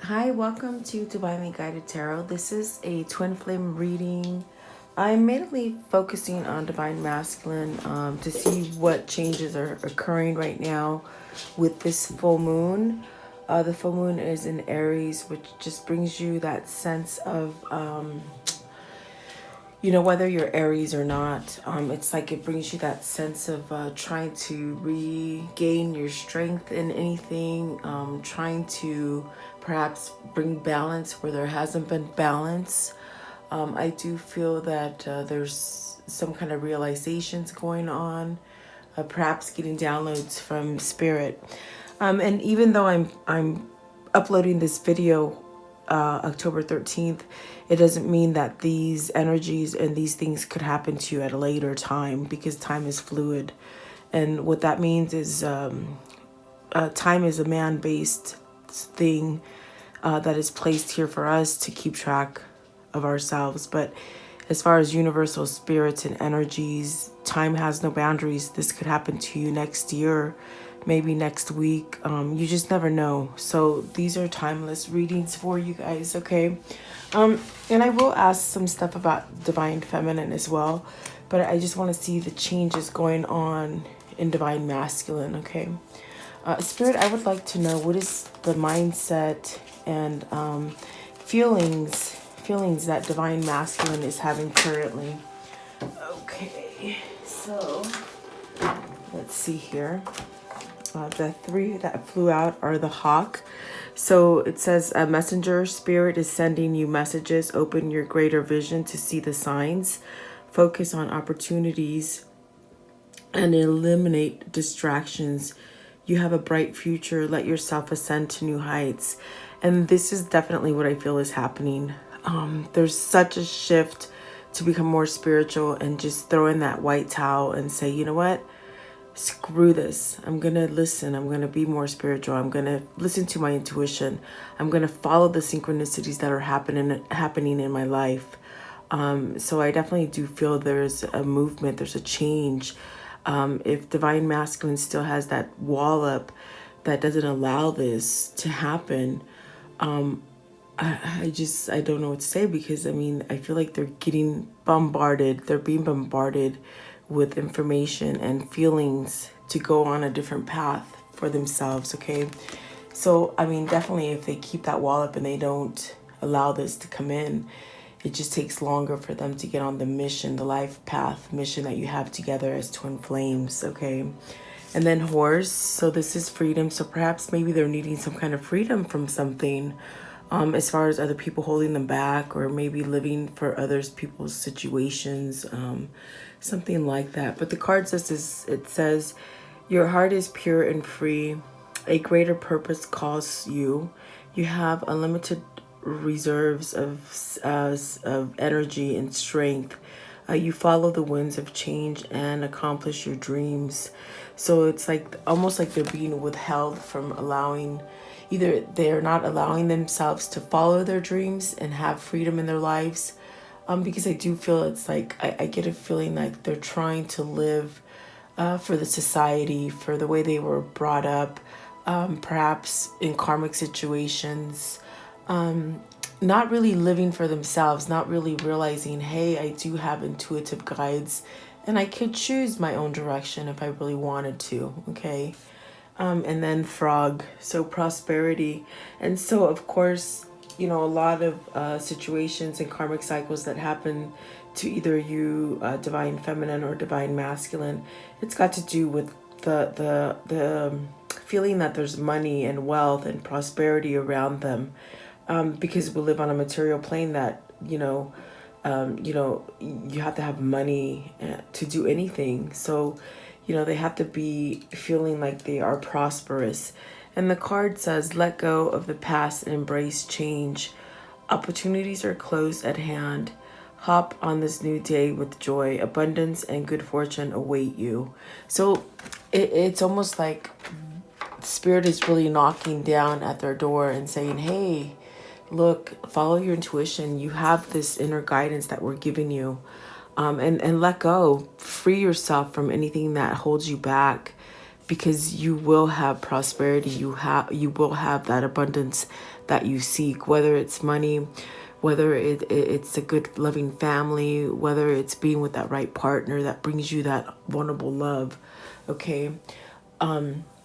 Hi, welcome to Divinely Guided Tarot. This is a twin flame reading. I'm mainly focusing on divine masculine to see what changes are occurring right now with this full moon. The full moon is in Aries, which just brings you that sense of whether you're Aries or not, it's like it brings you that sense of trying to regain your strength in anything, trying to perhaps bring balance where there hasn't been balance. I do feel that there's some kind of realizations going on, perhaps getting downloads from spirit. And even though I'm uploading this video October 13th, it doesn't mean that these energies and these things could happen to you at a later time, because time is fluid. And what that means is time is a man-based thing that is placed here for us to keep track of ourselves. But as far as universal spirits and energies, time has no boundaries. This could happen to you next year, maybe next week. You just never know. So these are timeless readings for you guys, okay? And I will ask some stuff about divine feminine as well, but I just want to see the changes going on in divine masculine, okay? Spirit, I would like to know, what is the mindset and feelings that divine masculine is having currently? Okay, so let's see here. The three that flew out are the hawk. So it says a messenger spirit is sending you messages. Open your greater vision to see the signs. Focus on opportunities and eliminate distractions. You have a bright future. Let yourself ascend to new heights. And this is definitely what I feel is happening. There's such a shift to become more spiritual and just throw in that white towel and say, you know what? Screw this. I'm going to listen. I'm going to be more spiritual. I'm going to listen to my intuition. I'm going to follow the synchronicities that are happening in my life. So I definitely do feel there's a movement. There's a change. If divine masculine still has that wall up that doesn't allow this to happen, I don't know what to say, because I mean, I feel like they're getting bombarded. They're being bombarded with information and feelings to go on a different path for themselves, okay? So, I mean, definitely if they keep that wall up and they don't allow this to come in, it just takes longer for them to get on the mission, the life path mission that you have together as twin flames, okay? And then horse, so this is freedom. So perhaps maybe they're needing some kind of freedom from something, as far as other people holding them back, or maybe living for others people's situations, something like that. But the card says it says, your heart is pure and free. A greater purpose calls you. You have unlimited reserves of energy and strength. You follow the winds of change and accomplish your dreams. So it's like almost like they're being withheld from allowing, either they're not allowing themselves to follow their dreams and have freedom in their lives. Because I do feel it's like, I get a feeling like they're trying to live for the society, for the way they were brought up, perhaps in karmic situations, not really living for themselves, not really realizing, hey, I do have intuitive guides and I could choose my own direction if I really wanted to, okay? And then frog, so prosperity. And so, of course, a lot of situations and karmic cycles that happen to either you, divine feminine or divine masculine, it's got to do with the feeling that there's money and wealth and prosperity around them, because we live on a material plane that you have to have money to do anything. So they have to be feeling like they are prosperous. And the card says, let go of the past and embrace change. Opportunities are close at hand. Hop on this new day with joy. Abundance and good fortune await you. So it's almost like Spirit is really knocking down at their door and saying, hey, look, follow your intuition. You have this inner guidance that we're giving you. And let go. Free yourself from anything that holds you back. because you will have prosperity. You will have that abundance that you seek, whether it's money, whether it's a good loving family, whether it's being with that right partner that brings you that vulnerable love. Okay.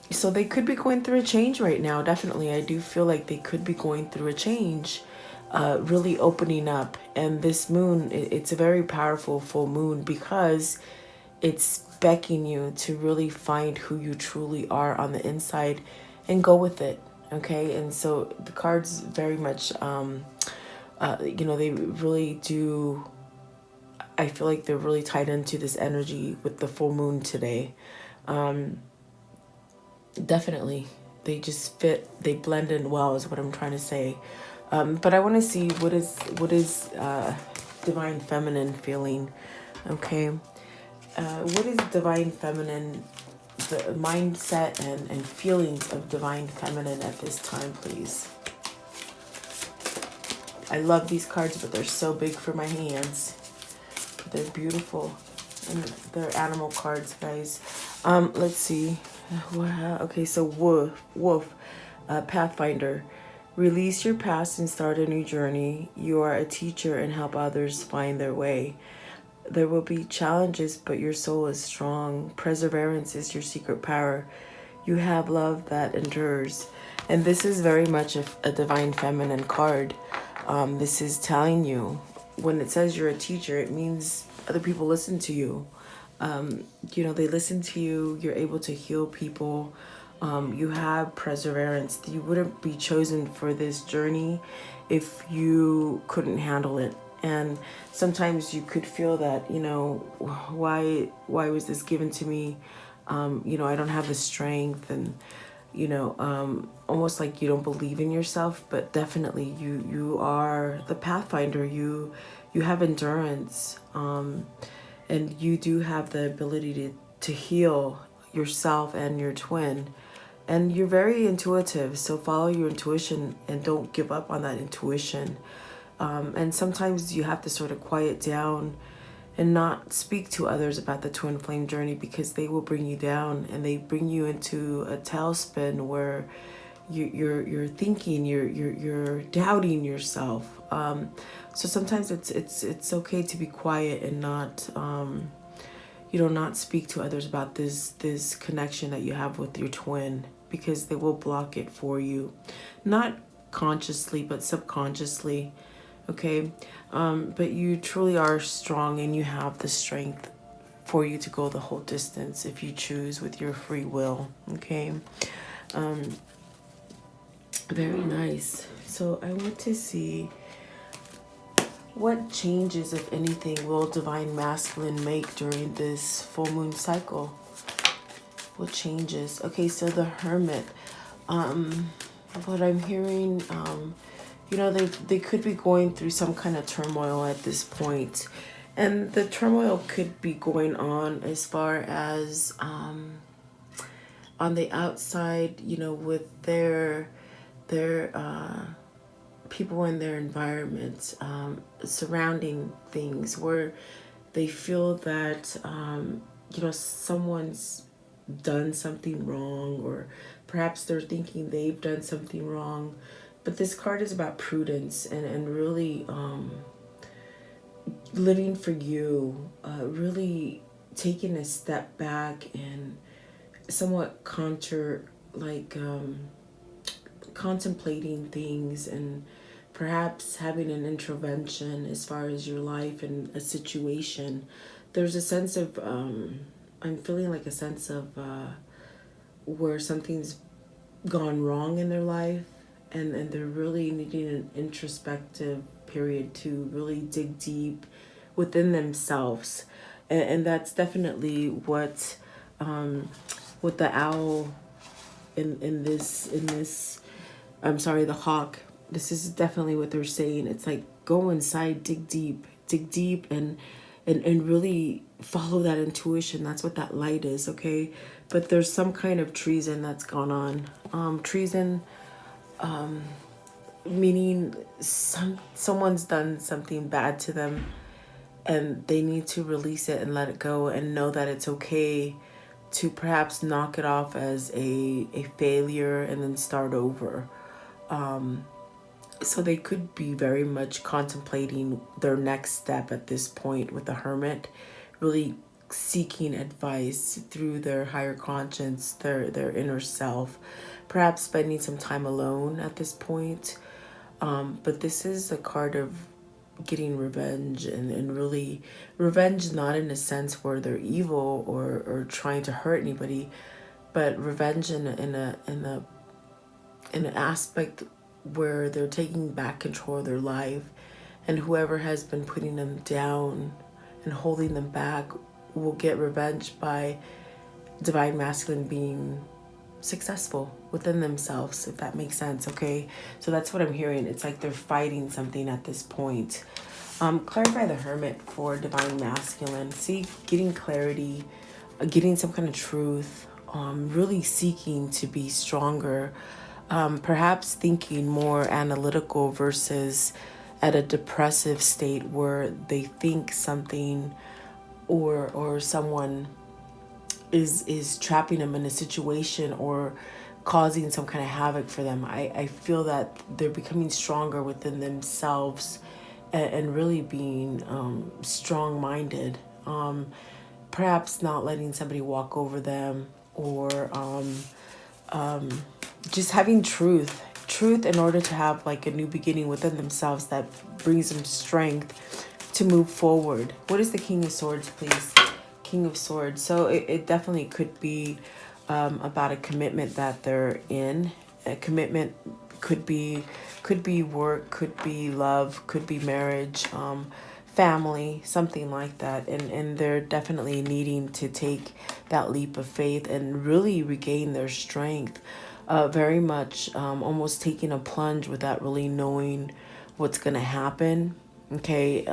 So they could be going through a change right now. Definitely. I do feel like they could be going through a change, really opening up. And this moon, it's a very powerful full moon because it's beckoning you to really find who you truly are on the inside and go with it. Okay. And so the cards very much, they really do. I feel like they're really tied into this energy with the full moon today. Definitely. They just fit, they blend in well is what I'm trying to say. But I want to see what is divine feminine feeling. Okay. What is divine feminine, the mindset and feelings of divine feminine at this time, please? I love these cards, but they're so big for my hands. They're beautiful. And they're animal cards, guys. Let's see. Okay, so wolf, Pathfinder. Release your past and start a new journey. You are a teacher and help others find their way. There will be challenges, but your soul is strong. Perseverance is your secret power. You have love that endures. And this is very much a divine feminine card. This is telling you, when it says you're a teacher, it means other people listen to you. They listen to you. You're able to heal people. You have perseverance. You wouldn't be chosen for this journey if you couldn't handle it. And sometimes you could feel that, why was this given to me? I don't have the strength, and, almost like you don't believe in yourself, but definitely you are the Pathfinder. You have endurance, and you do have the ability to heal yourself and your twin. And you're very intuitive, so follow your intuition and don't give up on that intuition. And sometimes you have to sort of quiet down and not speak to others about the twin flame journey, because they will bring you down and they bring you into a tailspin where you're thinking, you're doubting yourself. So sometimes it's okay to be quiet and not not speak to others about this connection that you have with your twin, because they will block it for you, not consciously but subconsciously. Okay. But you truly are strong, and you have the strength for you to go the whole distance if you choose with your free will. Okay. Very nice. So I want to see what changes, if anything, will Divine Masculine make during this full moon cycle. What changes? Okay, so the Hermit. What I'm hearing, they could be going through some kind of turmoil at this point. And the turmoil could be going on as far as on the outside, with their people in their environment, surrounding things where they feel that, someone's done something wrong, or perhaps they're thinking they've done something wrong. But this card is about prudence and really living for you, really taking a step back and somewhat contemplating things, and perhaps having an intervention as far as your life and a situation. There's a sense of, I'm feeling like a sense of where something's gone wrong in their life, and they're really needing an introspective period to really dig deep within themselves. And that's definitely what with the owl in this I'm sorry, the hawk, this is definitely what they're saying. It's like, go inside, dig deep and really follow that intuition. That's what that light is. Okay. But there's some kind of treason that's gone on. Treason, meaning someone's done something bad to them, and they need to release it and let it go and know that it's okay to perhaps knock it off as a failure and then start over. So they could be very much contemplating their next step at this point with the Hermit, really seeking advice through their higher conscience, their inner self, perhaps spending some time alone at this point. But this is a card of getting revenge, and really revenge not in a sense where they're evil or trying to hurt anybody, but revenge in an aspect where they're taking back control of their life, and whoever has been putting them down and holding them back will get revenge by divine masculine being successful within themselves, if that makes sense. Okay, so that's what I'm hearing. It's like they're fighting something at this point. Clarify the Hermit for divine masculine. See, getting clarity, getting some kind of truth, really seeking to be stronger, perhaps thinking more analytical versus at a depressive state where they think something or someone is trapping them in a situation or causing some kind of havoc for them. I feel that they're becoming stronger within themselves and really being strong-minded. Perhaps not letting somebody walk over them, or just having truth in order to have like a new beginning within themselves that brings them strength to move forward. What is the King of Swords, please? King of Swords. So it definitely could be about a commitment that they're in. A commitment could be work, could be love, could be marriage, family, something like that. And they're definitely needing to take that leap of faith and really regain their strength. Very much almost taking a plunge without really knowing what's going to happen. Okay,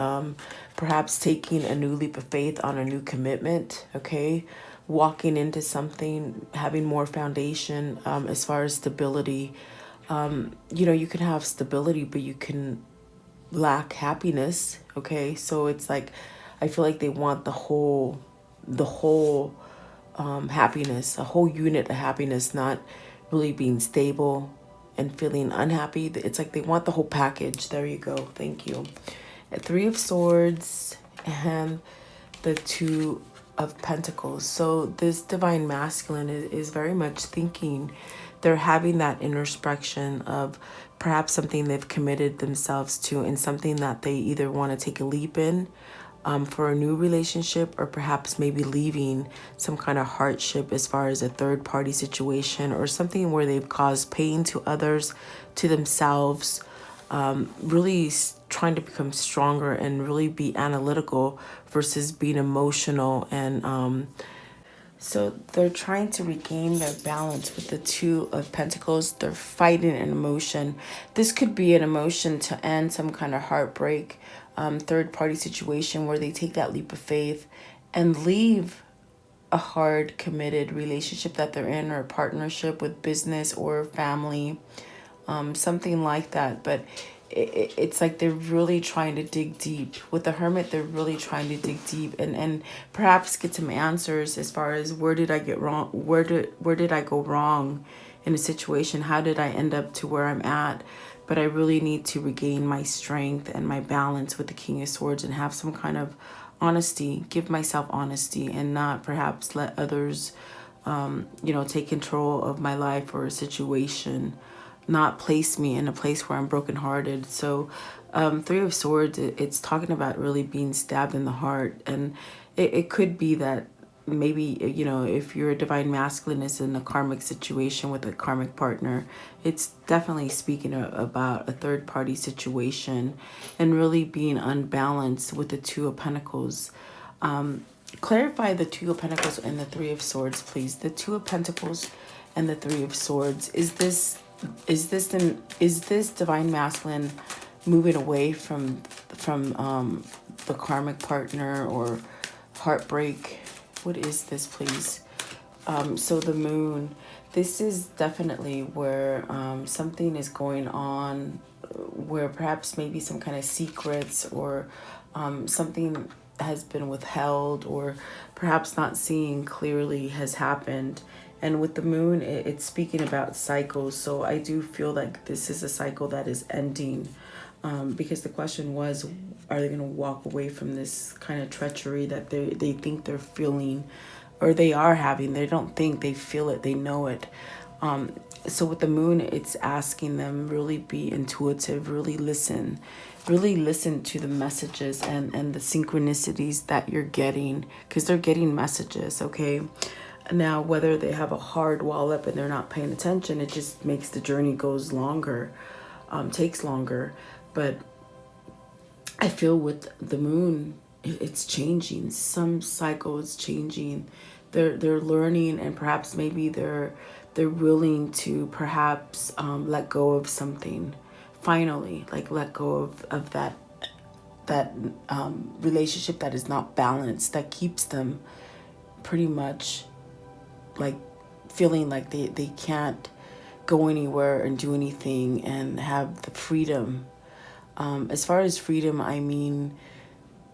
perhaps taking a new leap of faith on a new commitment. Okay, walking into something, having more foundation as far as stability. You can have stability, but you can lack happiness. Okay, so it's like I feel like they want the whole happiness, a whole unit of happiness, not really being stable and feeling unhappy. It's like they want the whole package. There you go. Thank you. Three of Swords and the Two of Pentacles. So this divine masculine is very much thinking. They're having that introspection of perhaps something they've committed themselves to and something that they either want to take a leap in for a new relationship, or perhaps maybe leaving some kind of hardship as far as a third party situation or something where they've caused pain to others, to themselves. Really trying to become stronger and really be analytical versus being emotional. And so they're trying to regain their balance with the Two of Pentacles. They're fighting an emotion. This could be an emotion to end some kind of heartbreak, third party situation where they take that leap of faith and leave a hard committed relationship that they're in, or a partnership with business or family, something like that. But it's like they're really trying to dig deep. With the Hermit, they're really trying to dig deep and perhaps get some answers as far as where did I get wrong, where did I go wrong in a situation, how did I end up to where I'm at. But I really need to regain my strength and my balance with the King of Swords and have some kind of honesty, give myself honesty, and not perhaps let others take control of my life or a situation, not place me in a place where I'm brokenhearted. So Three of Swords, it's talking about really being stabbed in the heart. And it could be that maybe, if you're a divine masculine is in a karmic situation with a karmic partner, it's definitely speaking about a third party situation and really being unbalanced with the Two of Pentacles. Clarify the Two of Pentacles and the Three of Swords, please. The Two of Pentacles and the Three of Swords. Is this divine masculine moving away from the karmic partner or heartbreak? What is this, please? So the Moon. This is definitely where something is going on, where perhaps maybe some kind of secrets or something has been withheld or perhaps not seeing clearly has happened. And with the moon, it's speaking about cycles. So I do feel like this is a cycle that is ending, because the question was, are they going to walk away from this kind of treachery that they think they're feeling, or they are having? They don't think, they feel it, they know it. So with the moon, it's asking them really be intuitive, really listen to the messages and the synchronicities that you're getting, because they're getting messages, okay? Now, whether they have a hard wall up and they're not paying attention, it just makes the journey goes longer, takes longer. But I feel with the moon, it's changing. Some cycle is changing. They're learning, and perhaps maybe they're willing to perhaps let go of something. Finally, like let go of that relationship that is not balanced, that keeps them pretty much like feeling like they can't go anywhere and do anything and have the freedom. As far as freedom, I mean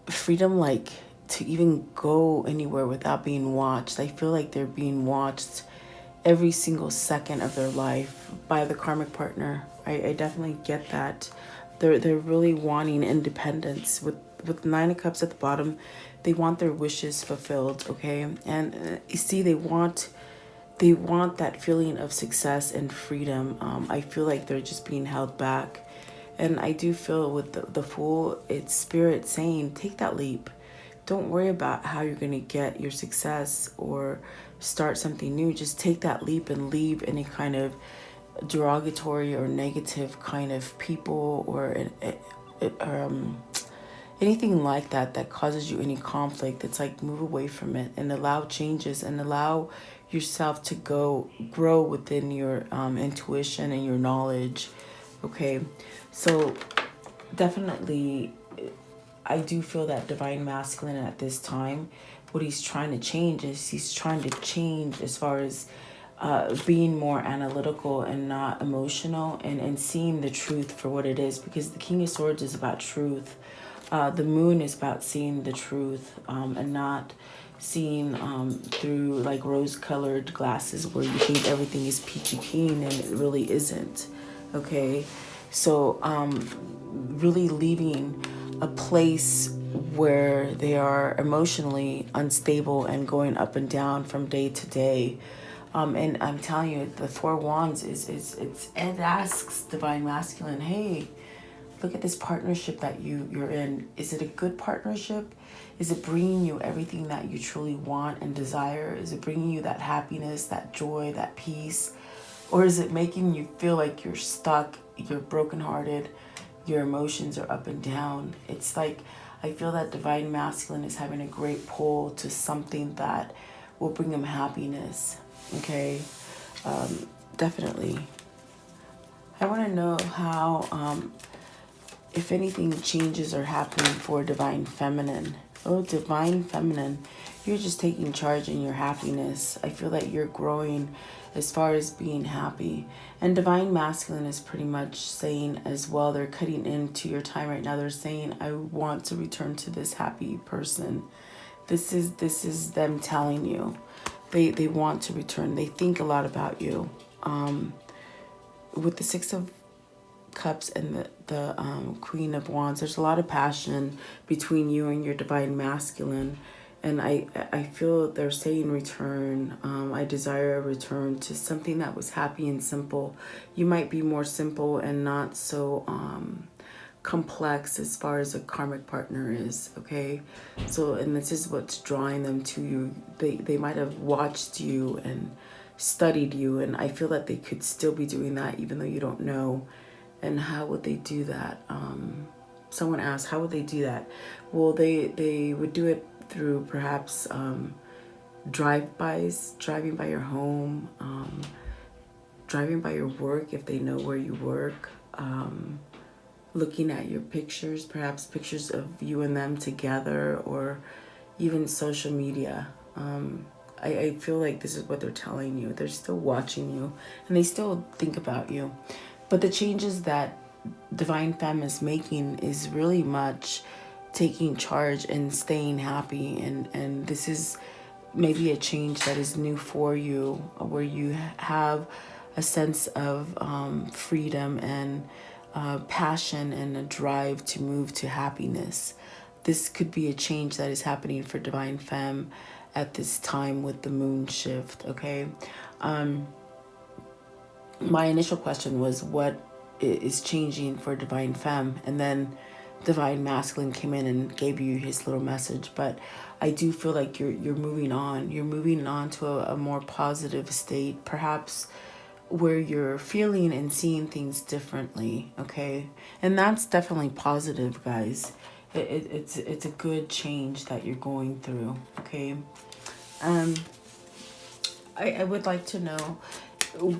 freedom like to even go anywhere without being watched. I feel like they're being watched every single second of their life by the karmic partner. I definitely get that. They're really wanting independence. With 9 of Cups at the bottom, they want their wishes fulfilled, okay? And you see, they want that feeling of success and freedom. I feel like they're just being held back. And I do feel with the Fool, it's spirit saying, take that leap. Don't worry about how you're going to get your success or start something new. Just take that leap and leave any kind of derogatory or negative kind of people or anything like that causes you any conflict. It's like move away from it and allow changes and allow yourself to grow within your intuition and your knowledge. Okay, so definitely I do feel that divine masculine at this time, what he's trying to change is he's trying to change as far as being more analytical and not emotional, and seeing the truth for what it is, because the King of Swords is about truth. The moon is about seeing the truth, and not seeing through like rose-colored glasses where you think everything is peachy keen and it really isn't. Okay, so really leaving a place where they are emotionally unstable and going up and down from day to day. And I'm telling you, the 4 Wands it asks divine masculine, hey, look at this partnership that you're in. Is it a good partnership? Is it bringing you everything that you truly want and desire? Is it bringing you that happiness, that joy, that peace? Or is it making you feel like you're stuck, you're brokenhearted, your emotions are up and down? It's like, I feel that divine masculine is having a great pull to something that will bring him happiness. Okay, definitely. I want to know how, if anything changes are happening for divine feminine. Oh, divine feminine, you're just taking charge in your happiness. I feel that you're growing as far as being happy. And divine masculine is pretty much saying as well, they're cutting into your time right now. They're saying, I want to return to this happy person. This is them telling you. They want to return. They think a lot about you. With the 6 of Cups and the Queen of Wands, there's a lot of passion between you and your divine masculine. And I feel they're saying return. I desire a return to something that was happy and simple. You might be more simple and not so complex as far as a karmic partner is, okay? So, and this is what's drawing them to you. They might have watched you and studied you, and I feel that they could still be doing that even though you don't know. And how would they do that? Someone asked, how would they do that? Well, they would do it through perhaps drive-bys, driving by your home, driving by your work if they know where you work, looking at your pictures, perhaps pictures of you and them together, or even social media. I feel like this is what they're telling you. They're still watching you, and they still think about you. But the changes that Divine Femme is making is really much taking charge and staying happy. And this is maybe a change that is new for you, where you have a sense of freedom and passion and a drive to move to happiness. This could be a change that is happening for Divine Femme at this time with the moon shift, okay? My initial question was, what is changing for Divine Femme? And then Divine Masculine came in and gave you his little message. But I do feel like you're moving on. You're moving on to a more positive state, perhaps where you're feeling and seeing things differently, okay? And that's definitely positive, guys. It's a good change that you're going through, okay? I would like to know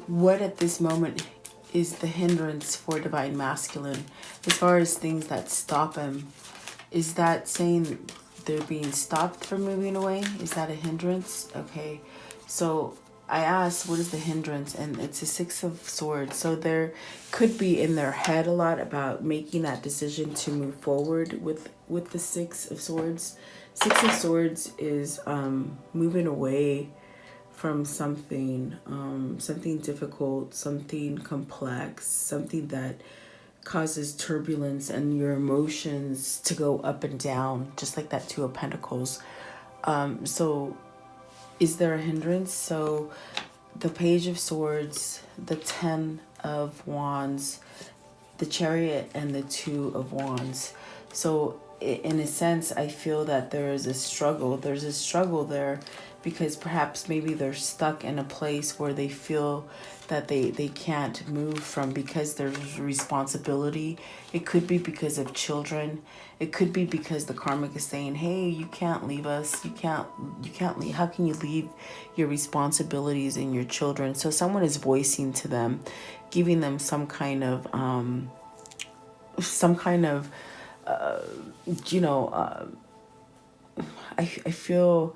what at this moment is the hindrance for Divine Masculine as far as things that stop him. Is that saying they're being stopped from moving away? Is that a hindrance? Okay, so I asked, what is the hindrance? And it's a Six of Swords. So there could be in their head a lot about making that decision to move forward with the Six of Swords. Six of Swords is moving away from something, something difficult, something complex, something that causes turbulence and your emotions to go up and down, just like that Two of Pentacles. So is there a hindrance? So the Page of Swords, the Ten of Wands, the Chariot, and the Two of Wands. So in a sense, I feel that there is a struggle. There's a struggle there because perhaps maybe they're stuck in a place where they feel that they can't move from because there's responsibility. It could be because of children. It could be because the karmic is saying, hey, you can't leave us. You can't leave. How can you leave your responsibilities and your children? So someone is voicing to them, giving them some kind of I feel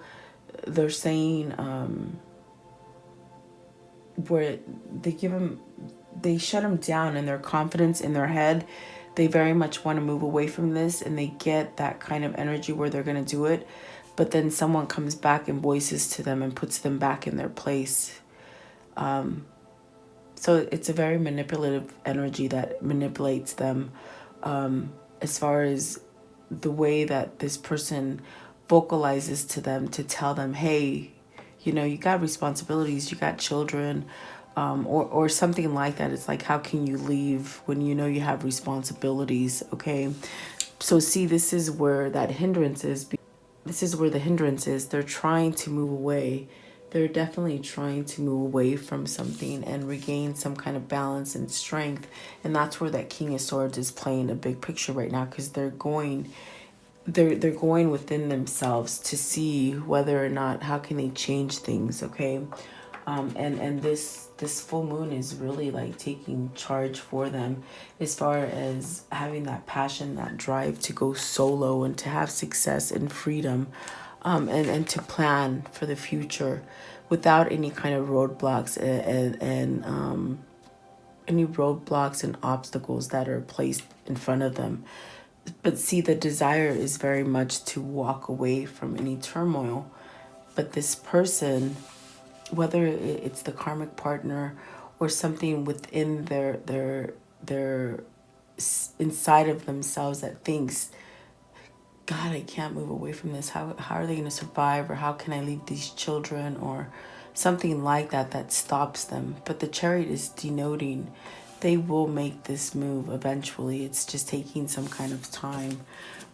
they're saying where they shut them down in their confidence in their head. They very much want to move away from this, and they get that kind of energy where they're going to do it. But then someone comes back and voices to them and puts them back in their place. So it's a very manipulative energy that manipulates them, as far as the way that this person vocalizes to them to tell them, hey, you got responsibilities, you got children, or something like that. It's like, how can you leave when you have responsibilities, okay? So see, this is where that hindrance is. This is where the hindrance is. They're trying to move away. They're definitely trying to move away from something and regain some kind of balance and strength. And that's where that King of Swords is playing a big picture right now, because they're going within themselves to see whether or not, how can they change things, okay? And this full moon is really like taking charge for them as far as having that passion, that drive to go solo and to have success and freedom, and to plan for the future without any kind of roadblocks and any roadblocks and obstacles that are placed in front of them. But see, the desire is very much to walk away from any turmoil. But this person, whether it's the karmic partner or something within their inside of themselves that thinks, God, I can't move away from this. How are they going to survive? Or how can I leave these children? Or something like that stops them. But the Chariot is denoting they will make this move eventually. It's just taking some kind of time.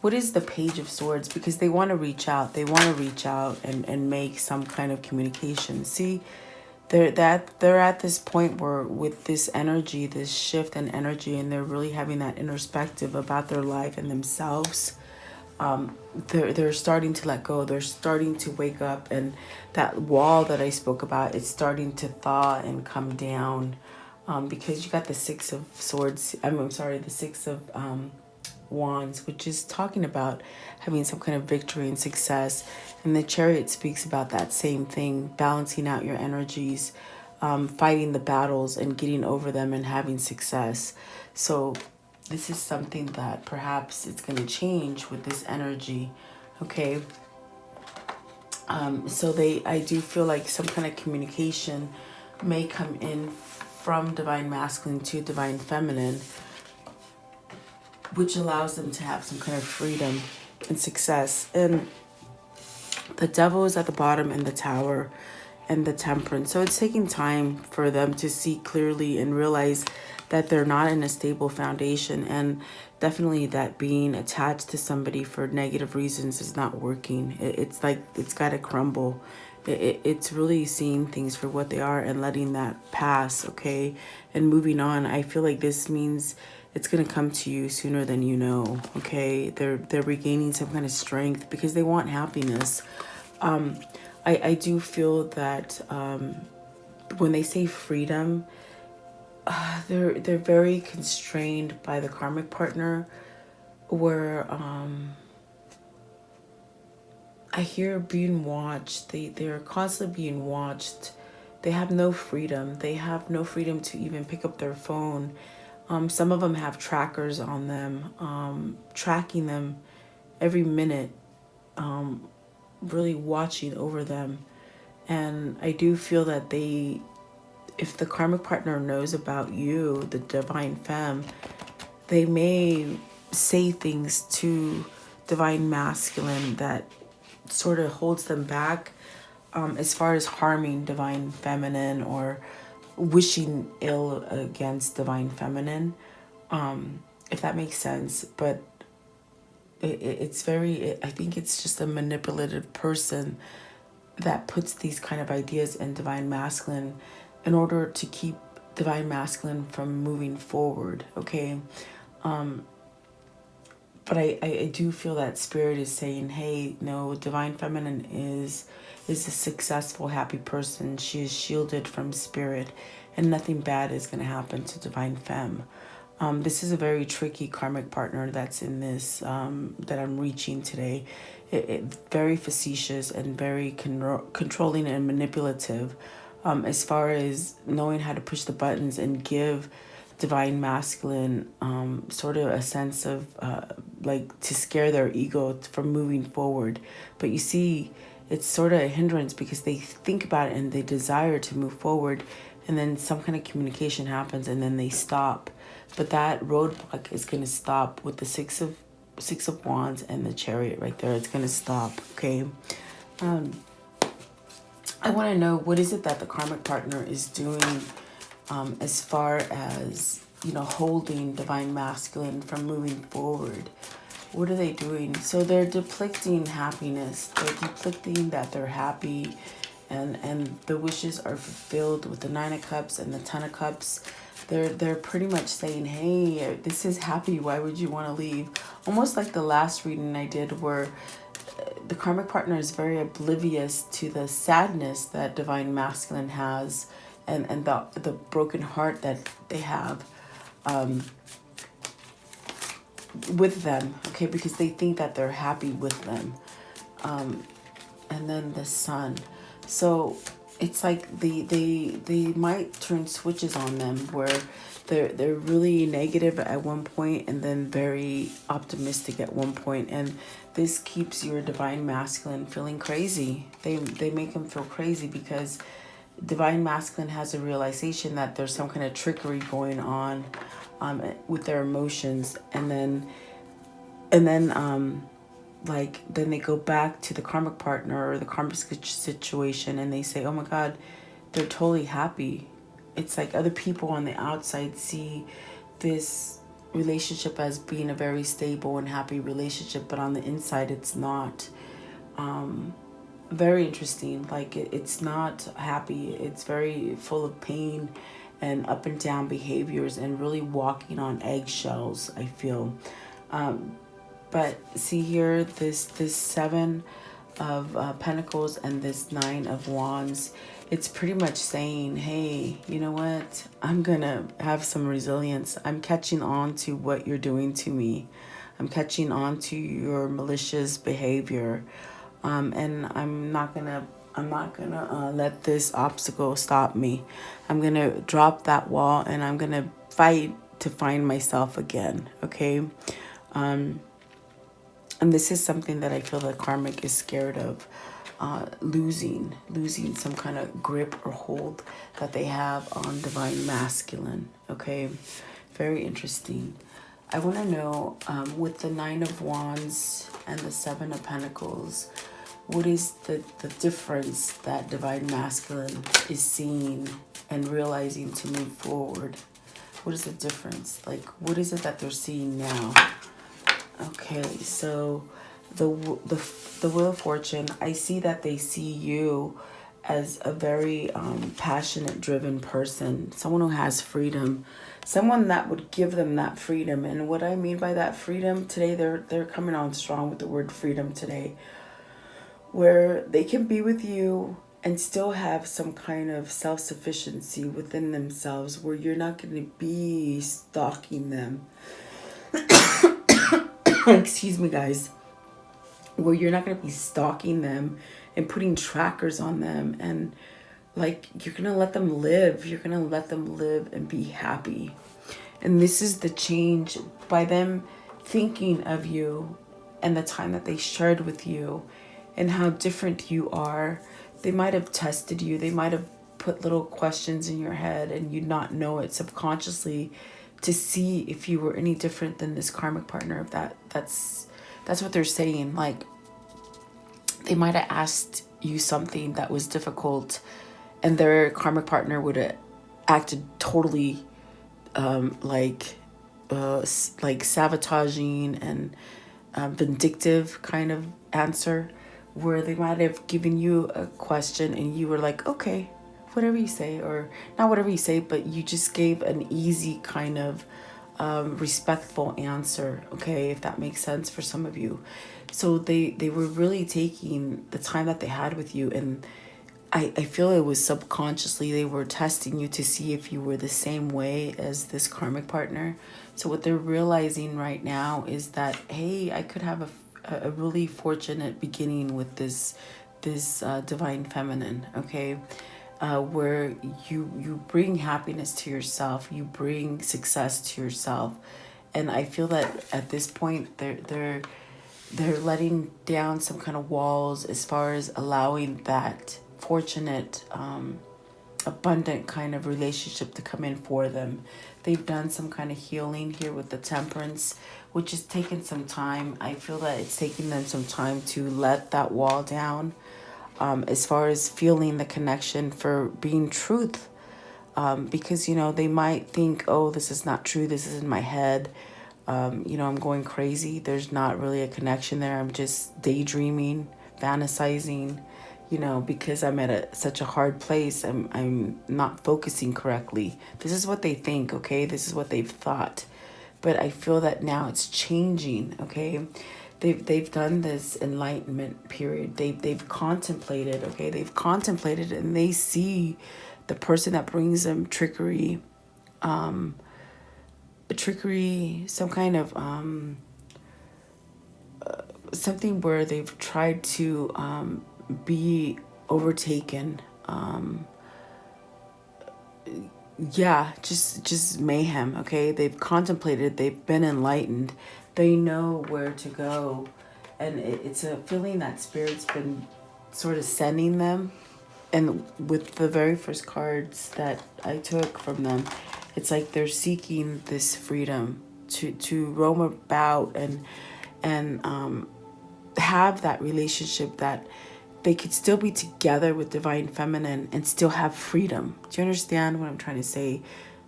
What is the Page of Swords? Because they want to reach out. They want to reach out and make some kind of communication. See, they're at this point where with this energy, this shift in energy, and they're really having that introspective about their life and themselves. They're starting to let go. They're starting to wake up, and that wall that I spoke about, it's starting to thaw and come down. Because you got the Six of Swords, the Six of Wands, which is talking about having some kind of victory and success. And the Chariot speaks about that same thing, balancing out your energies, fighting the battles and getting over them and having success. So this is something that perhaps it's going to change with this energy. Okay. So I do feel like some kind of communication may come in from divine masculine to divine feminine, which allows them to have some kind of freedom and success. And the devil is at the bottom in the tower and the temperance. So it's taking time for them to see clearly and realize that they're not in a stable foundation, and definitely that being attached to somebody for negative reasons is not working. It's like it's got to crumble. It's really seeing things for what they are and letting that pass, okay, and moving on. I feel like this means it's going to come to you sooner than you know, okay? They're regaining some kind of strength because they want happiness. I do feel that when they say freedom, they're very constrained by the karmic partner, where I hear being watched. They're constantly being watched. They have no freedom. They have no freedom to even pick up their phone. Some of them have trackers on them, tracking them every minute, really watching over them. And I do feel that if the karmic partner knows about you, the divine femme, they may say things to divine masculine that sort of holds them back, as far as harming divine feminine or wishing ill against divine feminine, if that makes sense. But it's very, I think it's just a manipulative person that puts these kind of ideas in divine masculine in order to keep divine masculine from moving forward, okay? But I do feel that spirit is saying, hey, no, divine feminine is a successful, happy person. She is shielded from spirit, and nothing bad is going to happen to divine femme. This is a very tricky karmic partner that's in this, that I'm reaching today. Very facetious and very controlling and manipulative, as far as knowing how to push the buttons and give divine masculine sort of a sense of like to scare their ego from moving forward. But you see, it's sort of a hindrance because they think about it and they desire to move forward, and then some kind of communication happens and then they stop. But that roadblock is going to stop with the six of wands and the chariot right there. It's going to stop, okay? I want to know, what is it that the karmic partner is doing as far as, holding divine masculine from moving forward? What are they doing? So they're depicting happiness. They're depicting that they're happy, and the wishes are fulfilled with the 9 of Cups and the 10 of Cups. They're pretty much saying, hey, this is happy. Why would you want to leave? Almost like the last reading I did, where the karmic partner is very oblivious to the sadness that divine masculine has, and the broken heart that they have with them, okay, because they think that they're happy with them. And then the sun. So it's like they might turn switches on them where they're really negative at one point and then very optimistic at one point, and this keeps your divine masculine feeling crazy. They make him feel crazy because divine masculine has a realization that there's some kind of trickery going on with their emotions, and then they go back to the karmic partner or the karmic situation, and they say, oh my God, they're totally happy. It's like other people on the outside see this relationship as being a very stable and happy relationship, but on the inside it's not. Very interesting. Like it's not happy. It's very full of pain and up and down behaviors and really walking on eggshells, I feel. But see here, this 7 of Pentacles and this 9 of Wands, it's pretty much saying, hey, you know what? I'm going to have some resilience. I'm catching on to what you're doing to me. I'm catching on to your malicious behavior. And I'm not gonna let this obstacle stop me. I'm gonna drop that wall and I'm gonna fight to find myself again. Okay. And this is something that I feel that Karmic is scared of, losing some kind of grip or hold that they have on Divine Masculine. Okay, very interesting. I want to know, with the Nine of Wands and the Seven of Pentacles, what is the difference that Divine Masculine is seeing and realizing to move forward? What is the difference? Like, what is it that they're seeing now? Okay, so the Wheel of Fortune, I see that they see you as a very passionate, driven person, someone who has freedom, someone that would give them that freedom. And what I mean by that freedom today, they're coming on strong with the word freedom today, where they can be with you and still have some kind of self-sufficiency within themselves, where you're not going to be stalking them. Excuse me, guys. Where you're not going to be stalking them and putting trackers on them, and like, you're going to let them live. You're going to let them live and be happy. And this is the change by them thinking of you and the time that they shared with you and how different you are. They might have tested you. They might have put little questions in your head and you not know it subconsciously, to see if you were any different than this karmic partner. If that's what they're saying. Like, they might have asked you something that was difficult, and their karmic partner would have acted totally like sabotaging and vindictive kind of answer, where they might have given you a question and you were like, okay, whatever you say, or not whatever you say, but you just gave an easy kind of respectful answer. Okay, if that makes sense for some of you. So they were really taking the time that they had with you, and I feel it was subconsciously they were testing you to see if you were the same way as this karmic partner. So what they're realizing right now is that, hey, I could have a really fortunate beginning with this divine feminine. Okay. Where you bring happiness to yourself, you bring success to yourself. And I feel that at this point they're letting down some kind of walls as far as allowing that fortunate, abundant kind of relationship to come in for them. They've done some kind of healing here with the Temperance, which has taken some time. I feel that it's taking them some time to let that wall down, as far as feeling the connection for being truth. Because, they might think, oh, this is not true. This is in my head. I'm going crazy. There's not really a connection there. I'm just daydreaming, fantasizing, because I'm at such a hard place. I'm not focusing correctly. This is what they think, okay? This is what they've thought. But I feel that now it's changing, okay? They've done this enlightenment period. They've contemplated, okay? They've contemplated, and they see the person that brings them trickery, some kind of something where they've tried to be overtaken. Just mayhem, okay? They've contemplated, they've been enlightened, they know where to go, and it's a feeling that Spirit's been sort of sending them. And with the very first cards that I took from them, it's like they're seeking this freedom to roam about and have that relationship that they could still be together with Divine Feminine and still have freedom. Do you understand what I'm trying to say?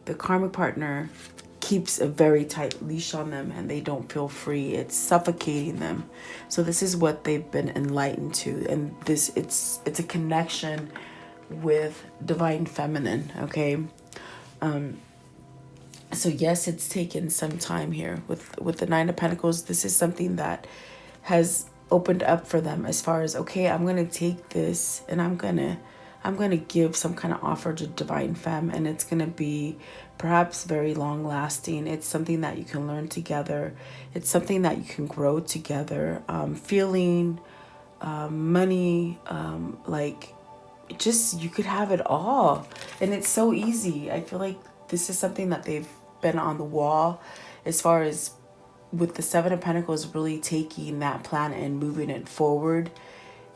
The karmic partner keeps a very tight leash on them and they don't feel free. It's suffocating them. So this is what they've been enlightened to. And it's a connection with Divine Feminine, okay? So yes, it's taken some time here with the Nine of Pentacles. This is something that has opened up for them as far as, okay, I'm going to take this and I'm going to give some kind of offer to Divine Femme, and it's going to be perhaps very long lasting. It's something that you can learn together. It's something that you can grow together. Feeling, money, like just, you could have it all. And it's so easy. I feel like this is something that they've been on the wall as far as with the Seven of Pentacles really taking that plan and moving it forward.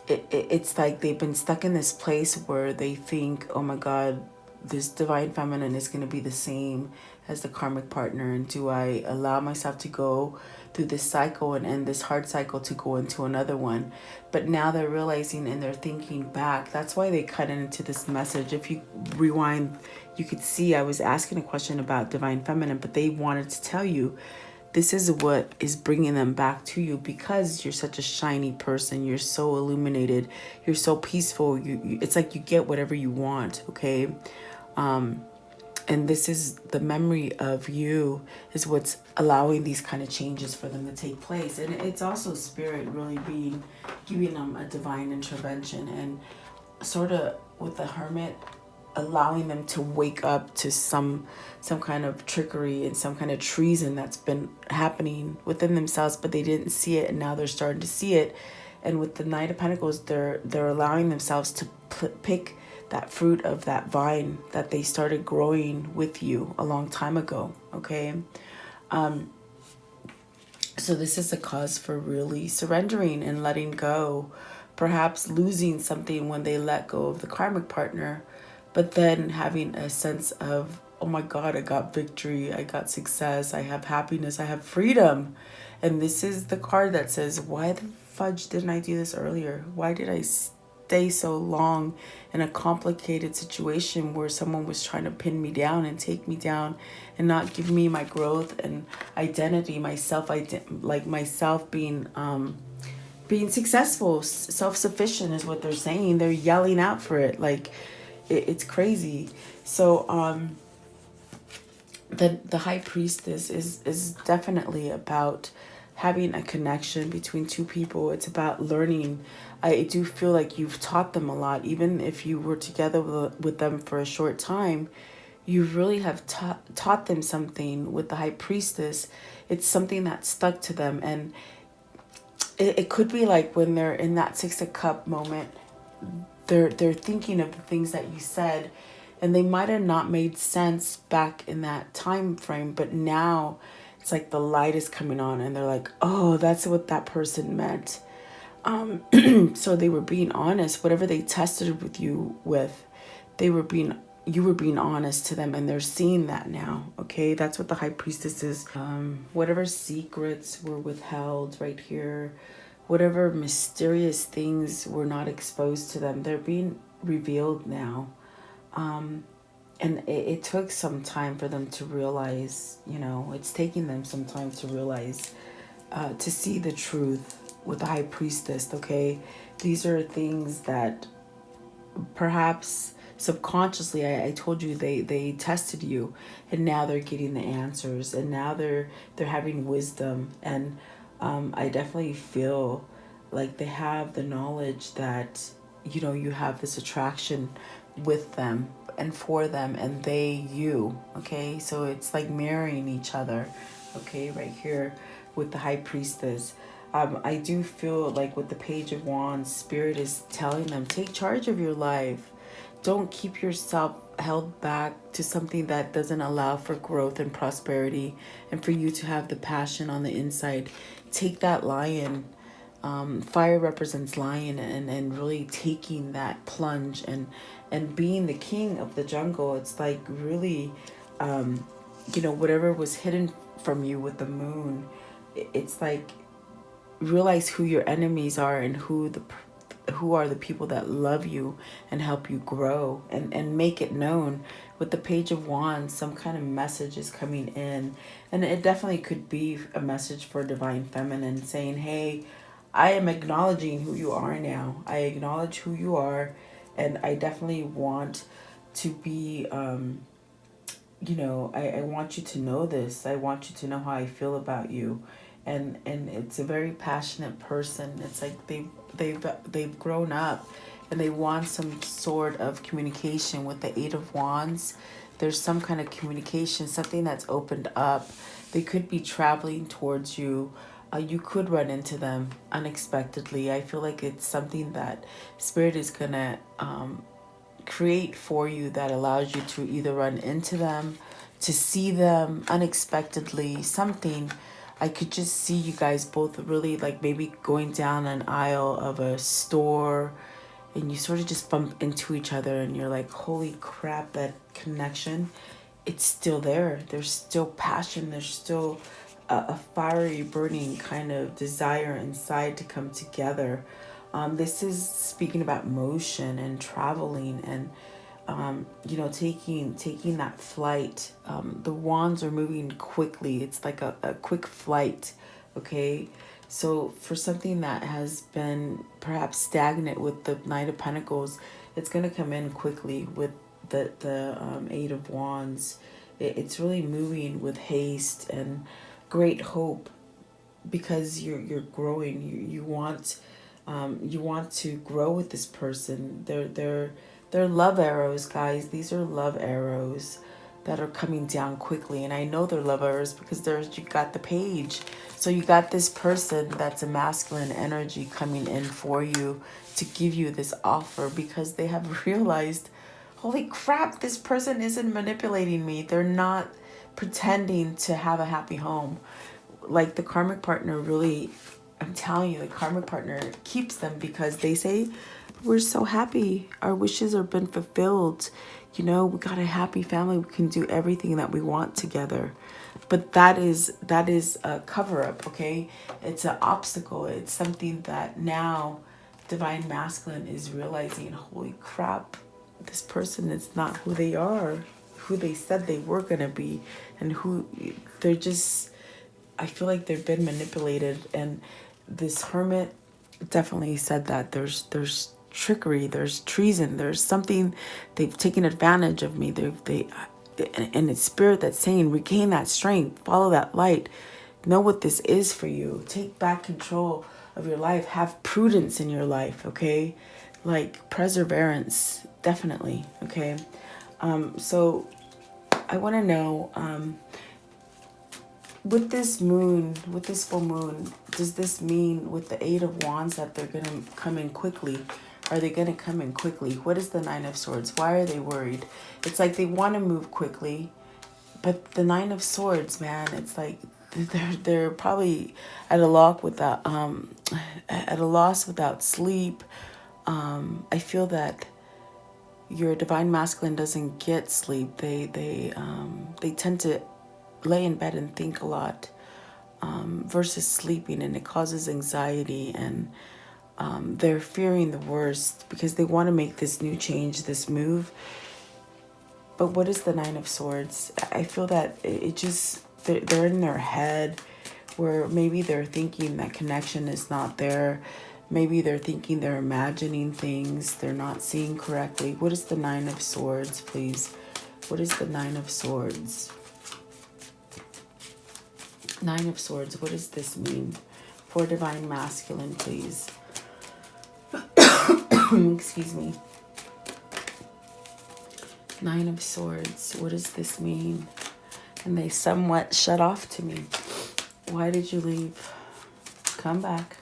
It's like they've been stuck in this place where they think, oh my God, this divine feminine is going to be the same as the karmic partner. And do I allow myself to go through this cycle and end this hard cycle to go into another one? But now they're realizing and they're thinking back. That's why they cut into this message. If you rewind, you could see I was asking a question about divine feminine, but they wanted to tell you this is what is bringing them back to you, because you're such a shiny person. You're so illuminated. You're so peaceful. It's like you get whatever you want, okay? And this is the memory of you is what's allowing these kind of changes for them to take place. And it's also spirit really giving them a divine intervention, and sort of with the hermit, allowing them to wake up to some kind of trickery and some kind of treason that's been happening within themselves, but they didn't see it, and now they're starting to see it. And with the Knight of Pentacles, they're allowing themselves to pick that fruit of that vine that they started growing with you a long time ago, okay? So this is a cause for really surrendering and letting go, perhaps losing something when they let go of the karmic partner, but then having a sense of, oh my God, I got victory, I got success, I have happiness, I have freedom. And this is the card that says, why the fudge didn't I do this earlier? Why did I stay so long in a complicated situation where someone was trying to pin me down and take me down and not give me my growth and identity, myself being successful, self-sufficient is what they're saying. They're yelling out for it. Like, it's crazy. So the High Priestess is definitely about having a connection between two people. It's about learning. I do feel like you've taught them a lot. Even if you were together with them for a short time, you really have taught them something with the High Priestess. It's something that stuck to them. And it could be like when they're in that Six of Cups moment, they're thinking of the things that you said, and they might have not made sense back in that time frame, but now it's like the light is coming on and they're like, oh, that's what that person meant. So they were being honest. Whatever they tested with you with, you were being honest to them, and they're seeing that now. Okay, that's what the High Priestess is. Whatever secrets were withheld right here, whatever mysterious things were not exposed to them, they're being revealed now. And it took some time for them to realize, it's taking them some time to realize, to see the truth with the High Priestess, okay? These are things that perhaps subconsciously, I told you, they tested you, and now they're getting the answers, and now they're having wisdom. And I definitely feel like they have the knowledge that, you have this attraction with them and for them, and they you, okay? So it's like marrying each other, okay, right here with the High Priestess. I do feel like with the Page of Wands, Spirit is telling them, take charge of your life. Don't keep yourself held back to something that doesn't allow for growth and prosperity, and for you to have the passion on the inside. Take that lion. Fire represents lion, and really taking that plunge and being the king of the jungle. It's like really, whatever was hidden from you with the moon, it's like realize who your enemies are and who are the people that love you and help you grow, and make it known. With the Page of Wands, some kind of message is coming in, and it definitely could be a message for Divine Feminine saying, hey, I am acknowledging who you are now. I acknowledge who you are, and I definitely want to be, I want you to know this. I want you to know how I feel about you. And it's a very passionate person. It's like they've grown up, and they want some sort of communication. With the Eight of Wands, there's some kind of communication, something that's opened up. They could be traveling towards you. You could run into them unexpectedly. I feel like it's something that Spirit is gonna create for you that allows you to either run into them, to see them unexpectedly, something. I could just see you guys both really like maybe going down an aisle of a store and you sort of just bump into each other and you're like, holy crap, that connection, it's still there. There's still passion. There's still a fiery, burning kind of desire inside to come together. This is speaking about motion and traveling and you know, taking that flight. The wands are moving quickly. It's like a quick flight, okay? So for something that has been perhaps stagnant with the Knight of Pentacles, it's going to come in quickly with the Eight of Wands. It's really moving with haste and great hope because you're growing. You want to grow with this person. They're love arrows, guys. These are love arrows that are coming down quickly. And I know they're love arrows because you got the page. So you got this person that's a masculine energy coming in for you to give you this offer because they have realized, holy crap, this person isn't manipulating me. They're not pretending to have a happy home. Like the karmic partner really, I'm telling you, the karmic partner keeps them because they say, we're so happy. Our wishes have been fulfilled. You know, we got a happy family. We can do everything that we want together. But that is a cover up, okay? It's an obstacle. It's something that now Divine Masculine is realizing, holy crap, this person is not who they are, who they said they were going to be, and who they're just, I feel like they've been manipulated. And this hermit definitely said that there's trickery, there's treason, there's something, they've taken advantage of me. And it's spirit that's saying, regain that strength, follow that light, know what this is for you, take back control of your life, have prudence in your life, okay? Like perseverance, definitely, okay? So I want to know, with this moon, with this full moon, does this mean with the Eight of Wands that they're going to come in quickly? Are they going to come in quickly? What is the Nine of Swords? Why are they worried? It's like they want to move quickly, but the Nine of Swords, man, it's like they're probably at a loss without sleep. I feel that your Divine Masculine doesn't get sleep. They tend to lay in bed and think a lot versus sleeping, and it causes anxiety, and they're fearing the worst because they want to make this new change, this move. But what is the Nine of Swords? I feel that it just, they're in their head where maybe they're thinking that connection is not there. Maybe they're thinking they're imagining things they're not seeing correctly. What is the Nine of Swords, please? What is the Nine of Swords? Nine of Swords, what does this mean for Divine Masculine, please? Excuse me. Nine of Swords, what does this mean? And they somewhat shut off to me. Why did you leave? Come back.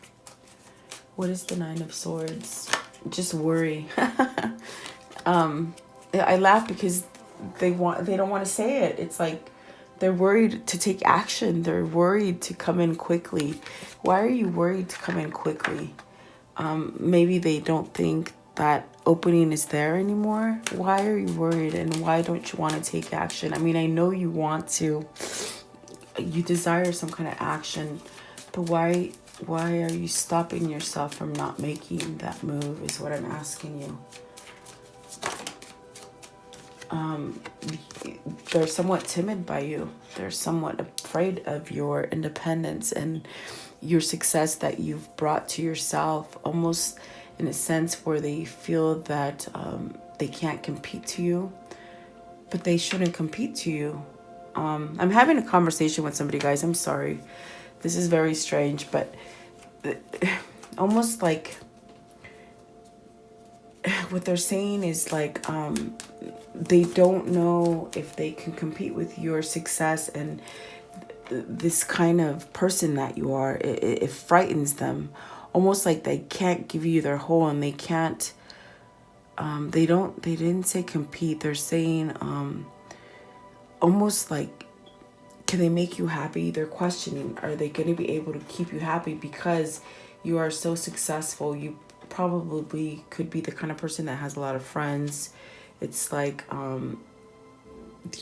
What is the Nine of Swords? Just worry. I laugh because they don't want to say it. It's like they're worried to take action. They're worried to come in quickly. Why are you worried to come in quickly? Maybe they don't think that opening is there anymore. Why are you worried, and why don't you want to take action? I mean, I know you want to. You desire some kind of action, but why are you stopping yourself from not making that move is what I'm asking you. They're somewhat timid by you. They're somewhat afraid of your independence and your success that you've brought to yourself, almost in a sense where they feel that they can't compete to you, but they shouldn't compete to you. I'm having a conversation with somebody, guys. I'm sorry. This is very strange, but almost like what they're saying is like they don't know if they can compete with your success and this kind of person that you are. It frightens them, almost like they can't give you their whole, and they can't. They didn't say compete. They're saying almost like, can they make you happy? They're questioning, are they going to be able to keep you happy because you are so successful? You probably could be the kind of person that has a lot of friends. It's like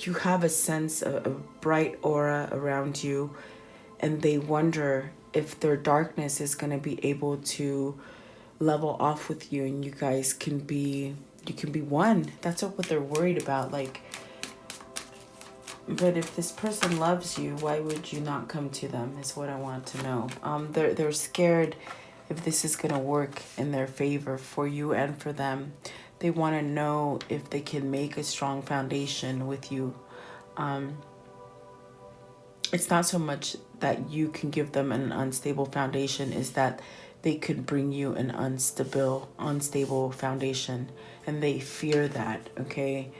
you have a sense of a bright aura around you, and they wonder if their darkness is going to be able to level off with you, and you guys can be, you can be one. That's what they're worried about. Like, but if this person loves you, why would you not come to them, is what I want to know. They're scared if this is going to work in their favor for you and for them. They want to know if they can make a strong foundation with you. It's not so much that you can give them an unstable foundation, is that they could bring you an unstable foundation, and they fear that, okay?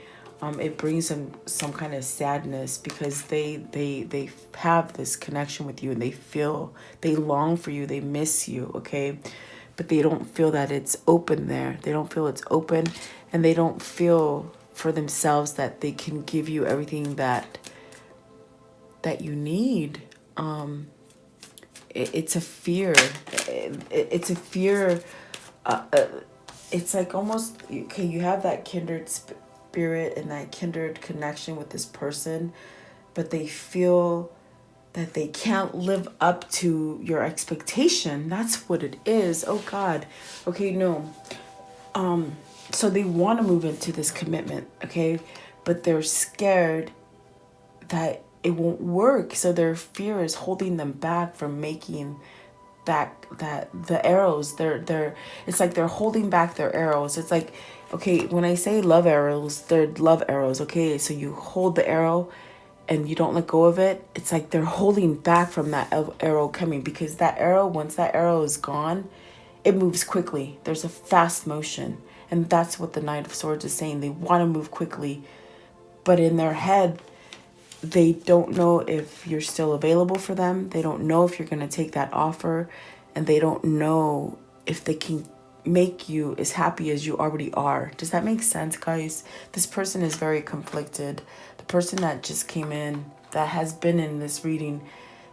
It brings them some kind of sadness because they have this connection with you, and they long for you, they miss you, okay? But they don't feel that it's open there. They don't feel it's open, and they don't feel for themselves that they can give you everything that you need. It's a fear. It's a fear. It's like almost, okay, you have that kindred spirit and that kindred connection with this person, but they feel that they can't live up to your expectation. That's what it is. Oh God. Okay, no. So they want to move into this commitment, okay? But they're scared that it won't work. So their fear is holding them back from making that the arrows, it's like they're holding back their arrows. It's like, okay, when I say love arrows, they're love arrows, okay? So you hold the arrow and you don't let go of it. It's like they're holding back from that arrow coming, because that arrow, once that arrow is gone, it moves quickly. There's a fast motion. And that's what the Knight of Swords is saying. They want to move quickly, but in their head, they don't know if you're still available for them. They don't know if you're going to take that offer, and they don't know if they can make you as happy as you already are. Does that make sense, guys? This person is very conflicted. The person that just came in, that has been in this reading,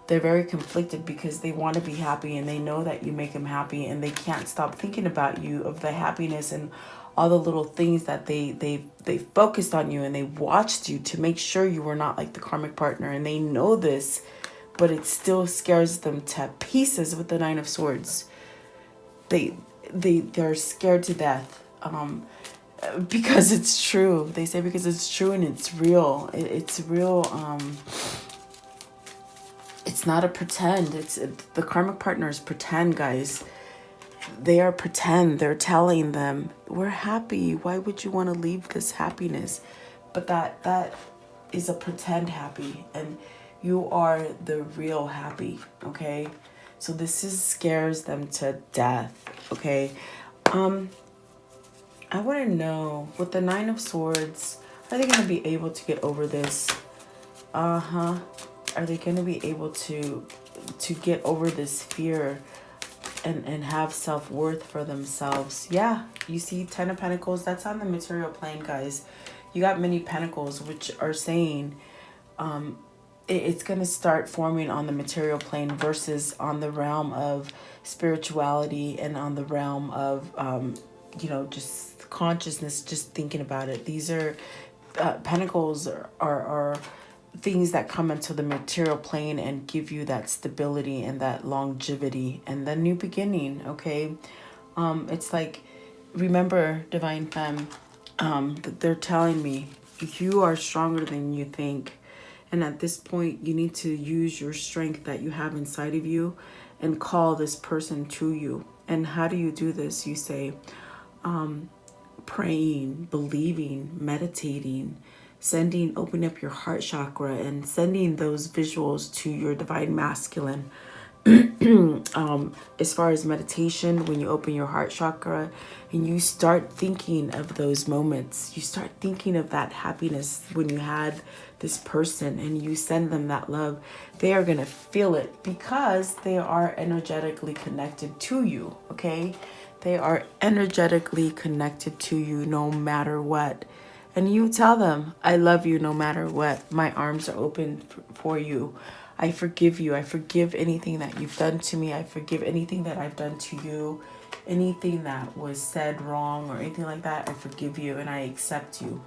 they're very conflicted because they want to be happy, and they know that you make them happy, and they can't stop thinking about you, of the happiness and all the little things that they focused on you, and they watched you to make sure you were not like the karmic partner, and they know this, but it still scares them to pieces with the Nine of Swords. They're scared to death, because it's true. They say because it's true and it's real. It's real. It's not a pretend. The karmic partners pretend, guys. They are pretend. They're telling them, we're happy. Why would you want to leave this happiness? But that is a pretend happy, and you are the real happy, okay? So this scares them to death, okay? I want to know, with the Nine of Swords, are they going to be able to get over this? Are they going to be able to get over this fear and have self-worth for themselves? Yeah, you see 10 of Pentacles, that's on the material plane, guys. You got many pentacles, which are saying it's going to start forming on the material plane versus on the realm of spirituality and on the realm of, just consciousness, just thinking about it. These are pentacles are things that come into the material plane and give you that stability and that longevity and the new beginning, okay? It's like, remember, Divine Femme, they're telling me you are stronger than you think. And at this point, you need to use your strength that you have inside of you and call this person to you. And how do you do this? You say, praying, believing, meditating, open up your heart chakra and sending those visuals to your divine masculine. As far as meditation, when you open your heart chakra and you start thinking of those moments, you start thinking of that happiness when you had this person, and you send them that love, they are going to feel it because they are energetically connected to you, okay? They are energetically connected to you no matter what. And you tell them, I love you no matter what. My arms are open for you. I forgive you. I forgive anything that you've done to me. I forgive anything that I've done to you. Anything that was said wrong or anything like that, I forgive you and I accept you.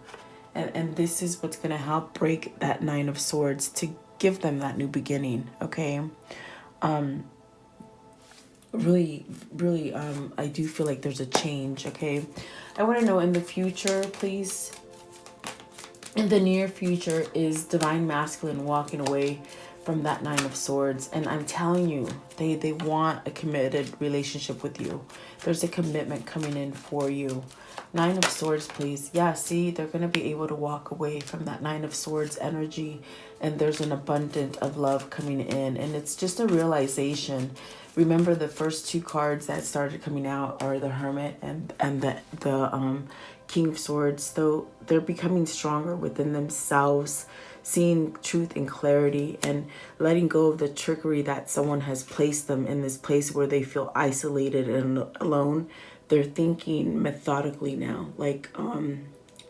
And this is what's going to help break that Nine of Swords to give them that new beginning, okay? Really, I do feel like there's a change, okay? I want to know in the future, please. In the near future, is Divine Masculine walking away from that Nine of Swords? And I'm telling you, they want a committed relationship with you. There's a commitment coming in for you. Nine of Swords, please. Yeah, see, they're going to be able to walk away from that Nine of Swords energy. And there's an abundance of love coming in. And it's just a realization. Remember, the first two cards that started coming out are the Hermit and the King of Swords. Though they're becoming stronger within themselves, seeing truth and clarity, and letting go of the trickery that someone has placed them in this place where they feel isolated and alone. They're thinking methodically now, like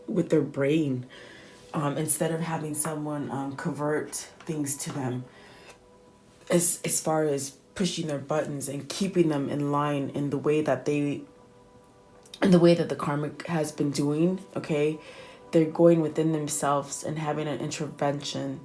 with their brain, instead of having someone convert things to them, as far as pushing their buttons and keeping them in line in the way that the karmic has been doing, okay? They're going within themselves and having an intervention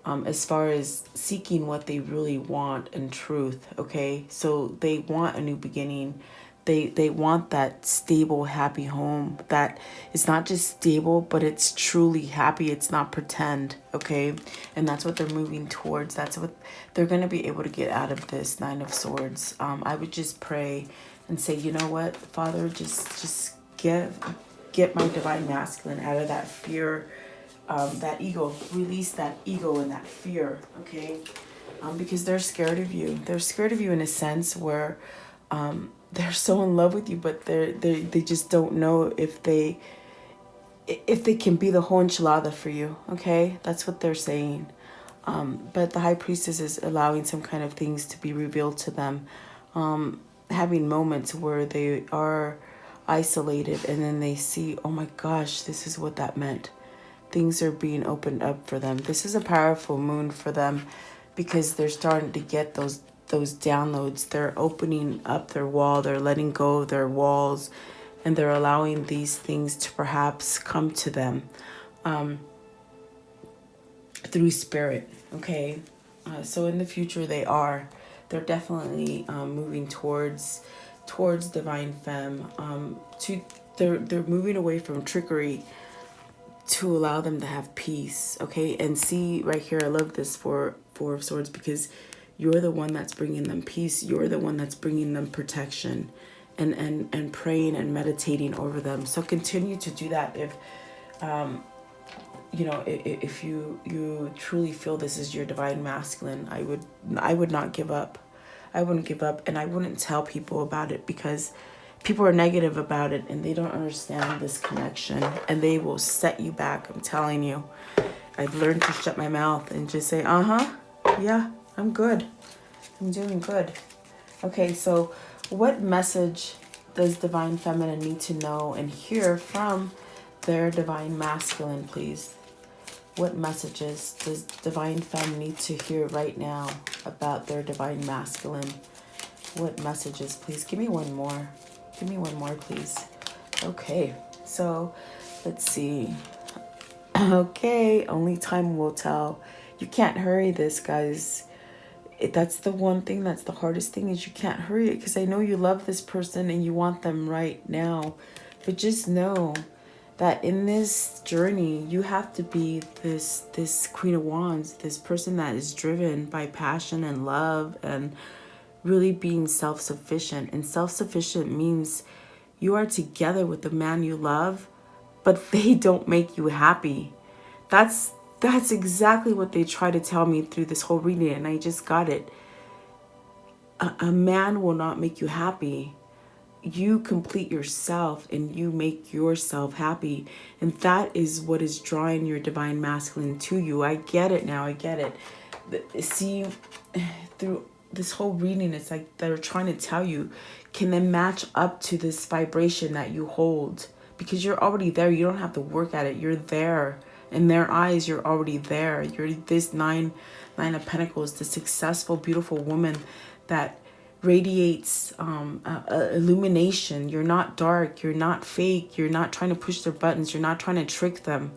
as far as seeking what they really want in truth, okay? So they want a new beginning. They want that stable, happy home that is not just stable, but it's truly happy. It's not pretend, okay? And that's what they're moving towards. That's what they're going to be able to get out of this Nine of Swords. I would just pray and say, you know what, Father, just get my Divine Masculine out of that fear, that ego. Release that ego and that fear, okay? Because they're scared of you. They're scared of you in a sense where they're so in love with you, but they just don't know if they can be the whole enchilada for you, okay? That's what they're saying. But the High Priestess is allowing some kind of things to be revealed to them, having moments where they are isolated and then they see, oh my gosh, this is what that meant. Things are being opened up for them. This is a powerful moon for them because they're starting to get those downloads. They're opening up their wall. They're letting go of their walls, and they're allowing these things to perhaps come to them through spirit, okay? So in the future, they're definitely moving towards Divine Femme. They're moving away from trickery to allow them to have peace, okay? And see right here, I love this Four of Swords, because you're the one that's bringing them peace. You're the one that's bringing them protection and praying and meditating over them. So continue to do that if, if you truly feel this is your Divine Masculine. I would not give up. I wouldn't give up, and I wouldn't tell people about it because people are negative about it and they don't understand this connection and they will set you back. I'm telling you. I've learned to shut my mouth and just say, yeah, I'm good. I'm doing good. Okay, so what message does Divine Feminine need to know and hear from their Divine Masculine, please? What messages does Divine Femme need to hear right now about their Divine Masculine? What messages, please? Give me one more. Give me one more, please. Okay, so let's see. Okay, only time will tell. You can't hurry this, guys. That's the one thing that's the hardest thing, is you can't hurry it, because I know you love this person and you want them right now. But just know that in this journey, you have to be this Queen of Wands, this person that is driven by passion and love and really being self-sufficient. And self-sufficient means you are together with the man you love, but they don't make you happy. That's exactly what they try to tell me through this whole reading, and I just got it. A man will not make you happy. You complete yourself and you make yourself happy. And that is what is drawing your Divine Masculine to you. I get it now. I get it. See, through this whole reading, it's like they're trying to tell you, can they match up to this vibration that you hold? because you're already there. You don't have to work at it. You're there. In their eyes, you're already there. You're this nine of Pentacles, the successful, beautiful woman that radiates illumination. You're not dark. You're not fake. You're not trying to push their buttons. You're not trying to trick them.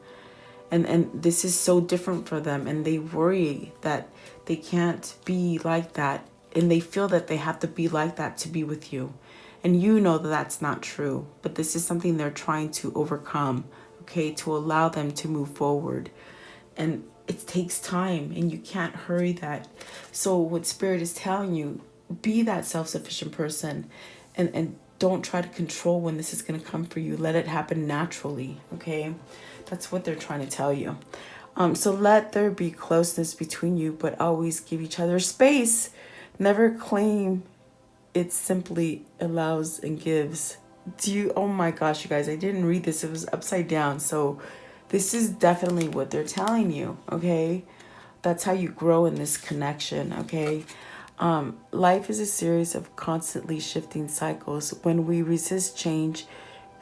And this is so different for them. And they worry that they can't be like that. And they feel that they have to be like that to be with you. And you know that that's not true. But this is something they're trying to overcome, okay, to allow them to move forward. And it takes time, and you can't hurry that. So what Spirit is telling you, be that self-sufficient person, and don't try to control when this is going to come for you. Let it happen naturally, okay? That's what they're trying to tell you. So let there be closeness between you, but always give each other space. Never claim. It simply allows and gives. Oh my gosh, you guys, I didn't read this. It was upside down. So this is definitely what they're telling you, okay? That's how you grow in this connection, okay? Life is a series of constantly shifting cycles. When we resist change,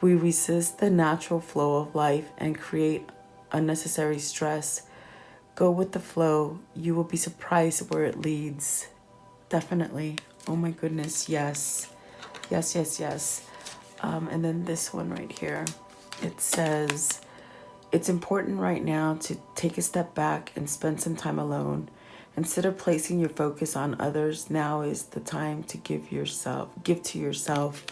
we resist the natural flow of life and create unnecessary stress. Go with the flow. You will be surprised where it leads. Definitely. Oh my goodness, yes. Yes, yes, yes. And then this one right here. It says, it's important right now to take a step back and spend some time alone. Instead of placing your focus on others, now is the time to give to yourself.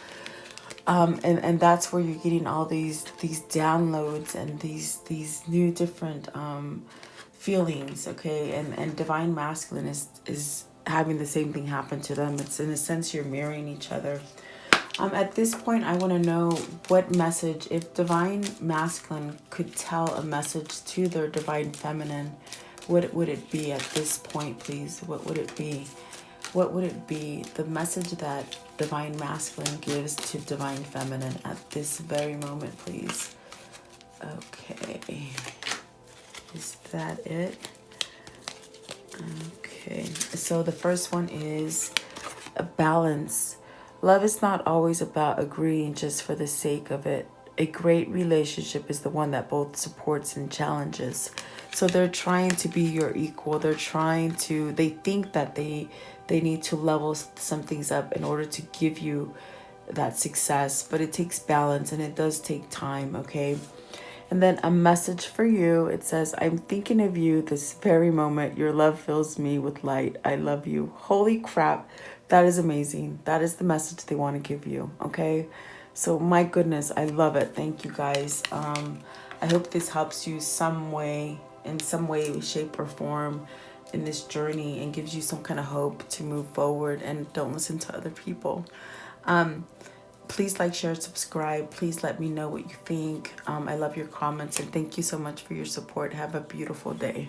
And that's where you're getting all these downloads and these new different feelings, okay? And Divine Masculine is having the same thing happen to them. It's, in a sense, you're mirroring each other. At this point, I want to know what message, if Divine Masculine could tell a message to their Divine Feminine, what would it be at this point, please? What would it be? What would it be? The message that Divine Masculine gives to Divine Feminine at this very moment, please. Okay. Is that it? Okay. So the first one is a balance. Love is not always about agreeing just for the sake of it. A great relationship is the one that both supports and challenges. So they're trying to be your equal. They think that they need to level some things up in order to give you that success. But it takes balance, and it does take time, okay? And then a message for you. It says, I'm thinking of you this very moment. Your love fills me with light. I love you. Holy crap. That is amazing. That is the message they want to give you, okay? So my goodness, I love it. Thank you guys. I hope this helps you in some way, shape, or form in this journey, and gives you some kind of hope to move forward, and don't listen to other people. Please like, share, subscribe. Please let me know what you think. I love your comments, and thank you so much for your support. Have a beautiful day.